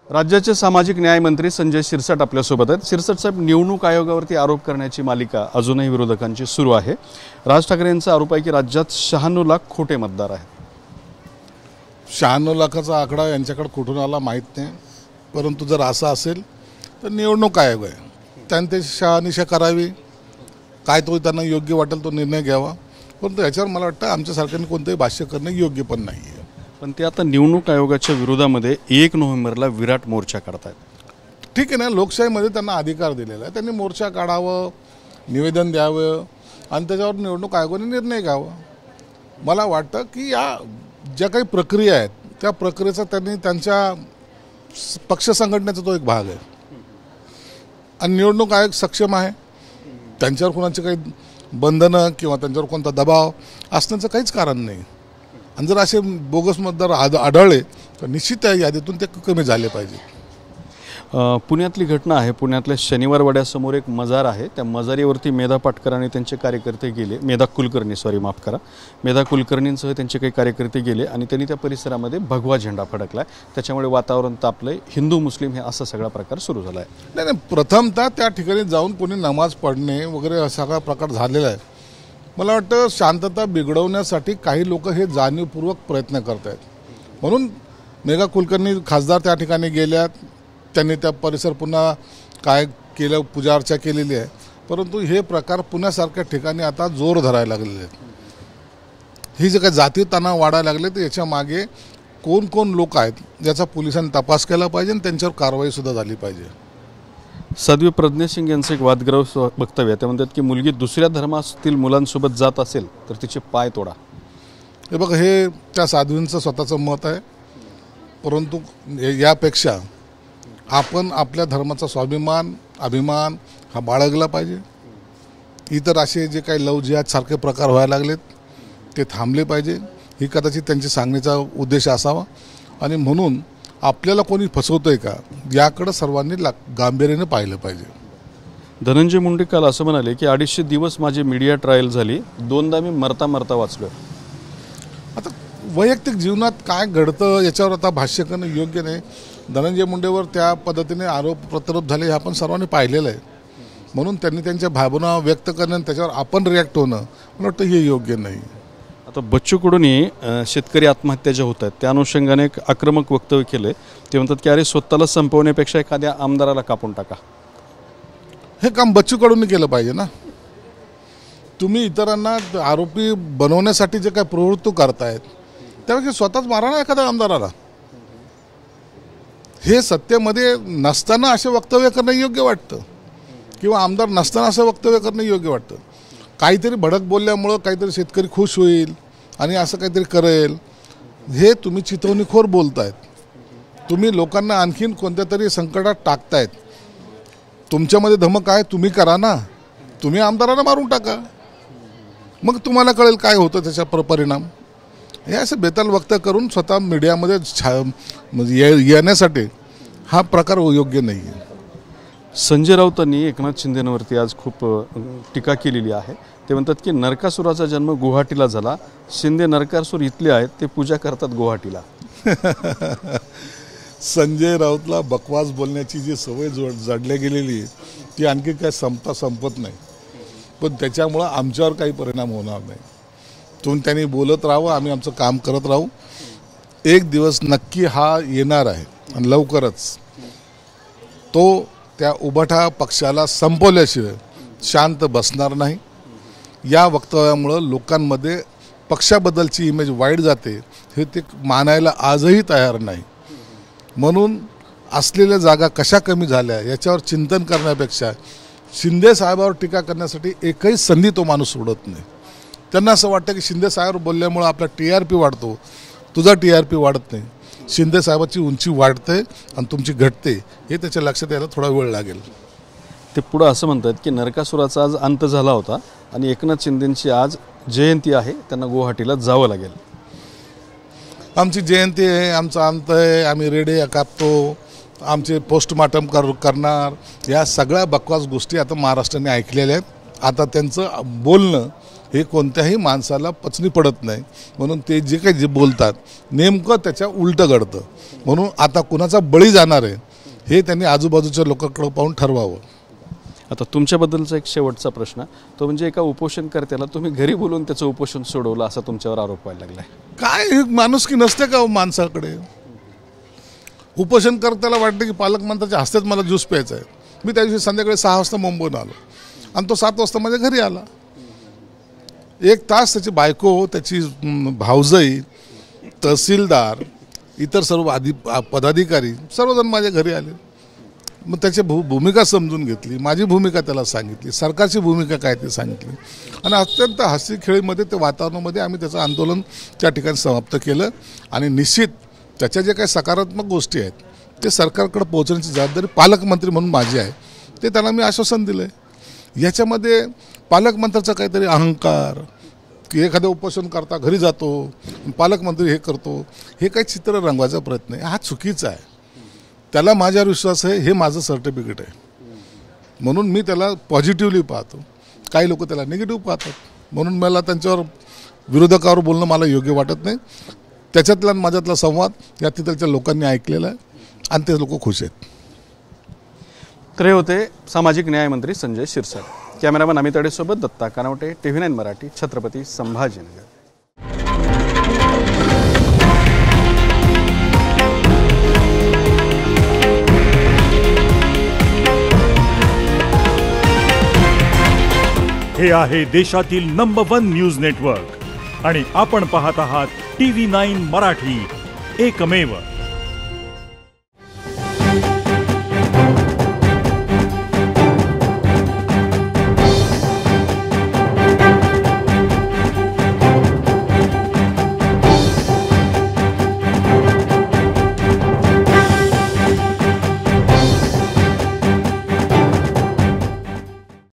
राज्याचे सामाजिक न्याय मंत्री संजय शिरसाट आपल्यासोबत आहेत। शिरसाट साहेब, निवडणूक आयोगावरती आरोप करण्याची मालिका अजूनही विरोधकांची सुरू आहे। राज ठाकरे यांचा आरोप आहे की राज्यात 96 लाख खोटे मतदार आहेत। 96 लाखाचा आकडा यांच्याकडे कुठून आला माहीत नाही, परंतु जर असं असेल तर निवडणूक आयोग आहे, त्यांनी ते शहानिशा करावी, काय तो त्यांना योग्य वाटेल तो निर्णय घ्यावा। परंतु याच्यावर मला वाटतं आमच्यासारख्यांनी कोणतेही भाष्य करणे योग्य पण नाही आहे। पण ते आता निवडणूक आयोगाच्या विरोधामध्ये 1 नोव्हेंबरला विराट मोर्चा काढतायत। ठीक आहे ना, लोकशाहीमध्ये त्यांना अधिकार दिलेला आहे, त्यांनी मोर्चा काढावं, निवेदन द्यावं आणि त्याच्यावर निवडणूक आयोगाने निर्णय घ्यावा। मला वाटतं की या ज्या काही प्रक्रिया आहेत त्या प्रक्रियेचा त्यांनी त्यांच्या पक्ष संघटनेचा तो एक भाग आहे आणि निवडणूक आयोग सक्षम आहे, त्यांच्यावर कोणाचे काही बंधनं किंवा त्यांच्यावर कोणता दबाव असण्याचं काहीच कारण नाही। आणि जर असे बोगस मतदार आढळले तर निश्चित त्या यादीतून ते कमी झाले पाहिजे। पुण्यातली घटना आहे। पुण्यातल्या शनिवार वाड्यासमोर एक मजार आहे, त्या मजारीवरती मेधा पाटकर आणि त्यांचे कार्यकर्ते गेले, मेधा कुलकर्णींसह त्यांचे काही कार्यकर्ते गेले आणि त्यांनी त्या परिसरामध्ये भगवा झेंडा फडकला। त्याच्यामुळे वातावरण तापलंय, हिंदू मुस्लिम हे असा सगळा प्रकार सुरू झाला आहे। नाही, प्रथमतः त्या ठिकाणी जाऊन कोणी नमाज पढणे वगैरे असा सगळा प्रकार झालेला आहे। मला वाटतं शांतता बिघडवण्यासाठी काही लोक हे जाणीवपूर्वक प्रयत्न करत आहेत, म्हणून मेधा कुलकर्णी खासदार त्या ठिकाणी गेल्यात, त्यांनी त्या परिसर पुन्हा काय केलं, पूजा अर्चा केलेली आहे। परंतु हे प्रकार पुण्यासारख्या ठिकाणी आता जोर धरायला लागलेले आहेत। ही जे काही जाती तणाव वाढायला लागले तर याच्या मागे कोण कोण लोक आहेत याचा पोलिसांनी तपास केला पाहिजे आणि त्यांच्यावर कारवाईसुद्धा झाली पाहिजे। साध्वी प्रज्ञा सिंग यांचं एक वादग्रस्त वक्तव्य, ते म्हणतात की मुलगी दुसऱ्या धर्मातील मुलांसोबत जात असेल तर तिचे पाय तोडा। हे बघा, हे त्या साध्वींचं स्वतःचं मत आहे, परंतु यापेक्षा आपण आपल्या धर्माचा स्वाभिमान अभिमान हा बाळगला पाहिजे। इतर असे जे काही लव जिहाद सारखे प्रकार व्हायला लागलेत ते थांबले पाहिजे, ही कदाचित त्यांची सांगण्याचा उद्देश असावा। आणि म्हणून आपल्याला कोणी फसवतोय का याकडे सर्वांनी गांभीर्याने पाहिलं पाहिजे। धनंजय मुंडे काल असं म्हणाले की 250 दिवस माझी मीडिया ट्रायल झाली, 2दा मी मरता मरता वाचलोय। आता वैयक्तिक जीवनात काय घडतं याच्यावर आता भाष्य करणं योग्य नाही। धनंजय मुंडेवर त्या पद्धतीने आरोप प्रत्यारोप झाले हे आपण सर्वांनी पाहिलेलं आहे, म्हणून त्यांनी त्यांच्या भावना व्यक्त करणं त्याच्यावर आपण रिॲक्ट होणं मला वाटतं हे योग्य नाही। आता बच्चू कडूंनी शेतकरी आत्महत्या ज्या होत आहेत त्या अनुषंगाने एक आक्रमक वक्तव्य केले। ते म्हणतात की अरे स्वतःला संपवण्यापेक्षा एखाद्या आमदाराला कापून टाका। हे काम बच्चू कडूंनी केलं पाहिजे ना। तुम्ही इतरांना आरोपी बनवण्यासाठी जे काय प्रवृत्ती करतायत त्यापेक्षा स्वतःच मारा ना एखाद्या आमदाराला। हे सत्तेमध्ये नसताना असे वक्तव्य करणं योग्य वाटतं किंवा आमदार नसताना असं वक्तव्य करणं योग्य वाटतं। काहीतरी भडक बोलल्यामुळं काहीतरी शेतकरी खुश होईल आणि असं काहीतरी करेल, हे तुम्ही चिथवणीखोर बोलतायत। तुम्ही लोकांना आणखीन कोणत्या तरी संकटात टाकतायत। तुमच्यामध्ये धमक आहे, तुम्ही करा ना, तुम्ही आमदारांना मारून टाका, मग तुम्हाला कळेल काय होतं त्याचा परिणाम। हे असं बेताल वक्तव्य करून स्वतः मीडियामध्ये येण्यासाठी हा प्रकार योग्य नाही आहे। संजय राऊतांनी एकनाथ शिंदेंवरती आज खूप टीका केलेली आहे। ते म्हणतात की नरकासुराचा जन्म गुवाहाटीला झाला, शिंदे नरकासुर इथले आहेत, ते पूजा करतात गुवाहाटीला। संजय राऊतला बकवास बोलण्याची जी सवय जडल्या गेलेली ती आणखी काय संपत नाही, पण त्याच्यामुळं आमच्यावर काही परिणाम होणार नाही। त्यांनी बोलत राहावं, आम्ही आमचं काम करत राहू। एक दिवस नक्की हा येणार आहे आणि लवकरच तो त्या उभाटा पक्षाला संपवल्याशिवाय शांत बसणार नाही। या वक्तव्यामुळं लोकांमध्ये पक्षाबद्दलची इमेज वाईट जाते, हे ते मानायला आजही तयार नाही। म्हणून असलेल्या जागा कशा कमी झाल्या याच्यावर चिंतन करण्यापेक्षा शिंदे साहेबावर टीका करण्यासाठी एकही संधी तो माणूस सोडत नाही। त्यांना असं वाटतं की शिंदे साहेब बोलल्यामुळं आपला TRP वाढतो, तुझा TRP वाढत नाही। शिंदे साहेबाची उंची वाढते आणि तुमची घटते, हे त्याच्या लक्षात यायला थोडा वेळ लागेल। ते पुढं असं म्हणतात की नरकासुराचा आज अंत झाला होता आणि एकनाथ शिंदेंची आज जयंती आहे, त्यांना गुवाहाटीला जावं लागेल। आमची जयंती आहे, आमचा अंत आहे, आम्ही रेडे कापतो, आमचे पोस्टमार्टम करणार, या सगळ्या बकवास गोष्टी आता महाराष्ट्राने ऐकलेल्या आहेत। आता त्यांचं बोलणं हे कोणत्याही माणसाला पचनी पडत नाही. म्हणून ते जे काही जे बोलतात नेमकं त्याच्या उलटं घडतं. म्हणून आता कुणाचा बळी जाणार आहे हे त्यांनी आजूबाजूच्या लोकांकडे पाहून ठरवावं. आता तुमच्याबद्दलचा एक शेवटचा प्रश्न, तो म्हणजे एका उपोषणकर्त्याला तुम्ही घरी बोलून त्याचं उपोषण सोडवलं असा तुमच्यावर आरोप व्हायला लागलाय. काय माणुसकी नसते का माणसाकडे? उपोषणकर्त्याला वाटतं की पालकमंत्र्याच्या हस्तेच मला ज्यूस प्यायचा आहे. मी त्या दिवशी संध्याकाळी 6 वाजता मुंबईहून आलो आणि तो 7 वाजता माझ्या घरी आला. 1 तास त्याची बायको, त्याची भावजई, तहसीलदार, इतर सर्व पदाधिकारी सर्वजण माझ्या घरी आले. मग त्याची भूमिका समजून घेतली, माझी भूमिका त्याला सांगितली, सरकारची भूमिका काय ते सांगितली आणि अत्यंत हसी खेळीमध्ये ते वातावरणामध्ये आम्ही त्याचं आंदोलन त्या ठिकाणी समाप्त केलं. आणि निश्चित त्याच्या जे काही सकारात्मक गोष्टी आहेत ते सरकारकडे पोहोचण्याची जबाबदारी पालकमंत्री म्हणून माझी आहे. ते त्यांना मी आश्वासन दिलं आहे. याच्यामध्ये पालकमंत्र्याचा काहीतरी अहंकार की एखादं उपोषण करता घरी जातो, पालकमंत्री हे करतो, हे काही चित्र रंगवायचा प्रयत्न आहे. हा चुकीचा आहे. त्याला माझ्यावर विश्वास आहे, हे माझं सर्टिफिकेट आहे. म्हणून मी त्याला पॉझिटिव्हली पाहतो. काही लोक त्याला निगेटिव्ह पाहतात. म्हणून मला त्यांच्यावर विरोधकावर बोलणं मला योग्य वाटत नाही. त्याच्यातला माझ्यातला संवाद या तिथल्या लोकांनी ऐकलेला आहे आणि ते लोक खुश आहेत. तर हे होते सामाजिक न्यायमंत्री संजय शिरसाट. कॅमेरामन अमित अडेसोबत दत्ता कानवटे, TV9 मराठी, छत्रपती संभाजीनगर. हे आहे देशातील नंबर 1 न्यूज नेटवर्क आणि आपण पाहत आहात TV9 मराठी, एकमेव.